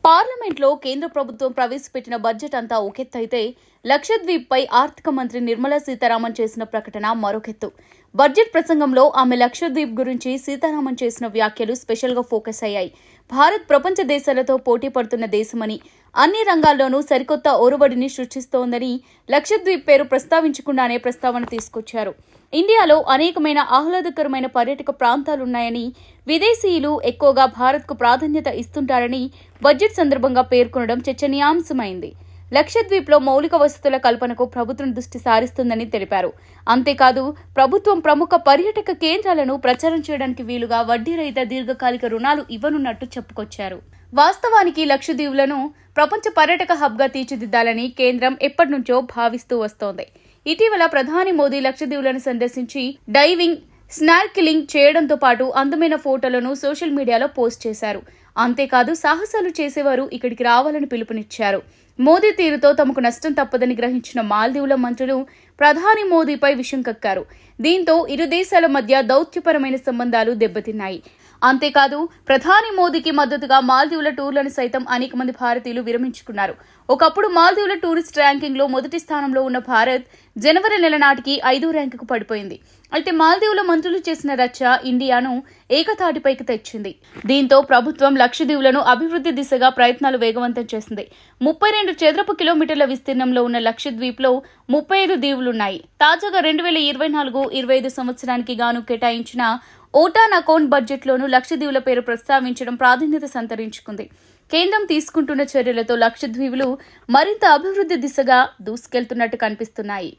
పార్లమెంట్లో కేంద్ర ప్రభుత్వం ప్రవేశపెట్టిన బడ్జెట్ అంతా ఒకెత్తైతే లక్షద్వీప్పై ఆర్థిక మంత్రి నిర్మలా సీతారామన్ చేసిన ప్రకటన మరొకెత్తు. బడ్జెట్ ప్రసంగంలో ఆమె లక్షద్వీప్ గురించి సీతారామన్ చేసిన వ్యాఖ్యలు స్పెషల్గా ఫోకస్ అయ్యాయి. భారత్ ప్రపంచ దేశాలతో పోటీ పడుతున్న దేశమని, అన్ని రంగాల్లోనూ సరికొత్త ఒరవడిని సృష్టిస్తోందని లక్షద్వీప్ పేరు ప్రస్తావించకుండానే ప్రస్తావన తీసుకొచ్చారు. ఇండియాలో అనేకమైన ఆహ్లాదకరమైన పర్యాటక ప్రాంతాలున్నాయని, విదేశీయులు ఎక్కువగా భారత్కు ప్రాధాన్యత ఇస్తుంటారని బడ్జెట్ సందర్భంగా పేర్కొనడం చర్చనీయాంశమైంది. లక్షద్వీప్లో మౌలిక వసతుల కల్పనకు ప్రభుత్వం దృష్టి సారిస్తుందని తెలిపారు. అంతేకాదు, ప్రభుత్వం ప్రముఖ పర్యాటక కేంద్రాలను ప్రచారం చేయడానికి వీలుగా వడ్డీ రహిత దీర్ఘకాలిక రుణాలు ఇవ్వనున్నట్టు చెప్పుకొచ్చారు. వాస్తవానికి లక్షద్వీపులను ప్రపంచ పర్యాటక హబ్గా తీర్చిదిద్దాలని కేంద్రం ఎప్పటినుంచో భావిస్తూ వస్తోంది. ఇటీవల ప్రధాని మోదీ లక్షద్వీపులను సందర్శించి డైవింగ్, స్నార్కిలింగ్ చేయడంతో పాటు అందమైన ఫోటోలను సోషల్ మీడియాలో పోస్ట్ చేశారు. అంతేకాదు, సాహసాలు చేసేవారు ఇక్కడికి రావాలని పిలుపునిచ్చారు. మోదీ తీరుతో తమకు నష్టం తప్పదని గ్రహించిన మాల్దీవుల మంత్రులు ప్రధాని మోదీపై విషం కక్కారు. దీంతో ఇరు దేశాల మధ్య దౌత్యపరమైన సంబంధాలు దెబ్బతిన్నాయి. అంతేకాదు, ప్రధాని మోదీకి మద్దతుగా మాల్దీవుల టూర్లను సైతం అనేక మంది భారతీయులు విరమించుకున్నారు. ఒకప్పుడు మాల్దీవుల టూరిస్ట్ ర్యాంకింగ్ లో మొదటి స్థానంలో ఉన్న భారత్ జనవరి నెల నాటికి 5వ ర్యాంకుకు పడిపోయింది. అయితే మాల్దీవుల మంత్రులు చేసిన రచ్చ ఇండియాను ఏకతాటిపైకి తెచ్చింది. దీంతో ప్రభుత్వం లక్షద్వీపులను అభివృద్ధి దిశగా ప్రయత్నాలు వేగవంతం చేసింది. 32 చదరపు కిలోమీటర్ల విస్తీర్ణంలో ఉన్న లక్షద్వీప్లో 35 దీవులున్నాయి. తాజాగా 2024-25 సంవత్సరానికి గాను కేటాయించిన ఓటాన్ అకౌంట్ బడ్జెట్లోనూ లక్షద్వీపుల పేరు ప్రస్తావించడం ప్రాధాన్యత సంతరించుకుంది. కేంద్రం తీసుకుంటున్న చర్యలతో లక్షద్వీపులు మరింత అభివృద్ధి దిశగా దూసుకెళ్తున్నట్టు కనిపిస్తున్నాయి.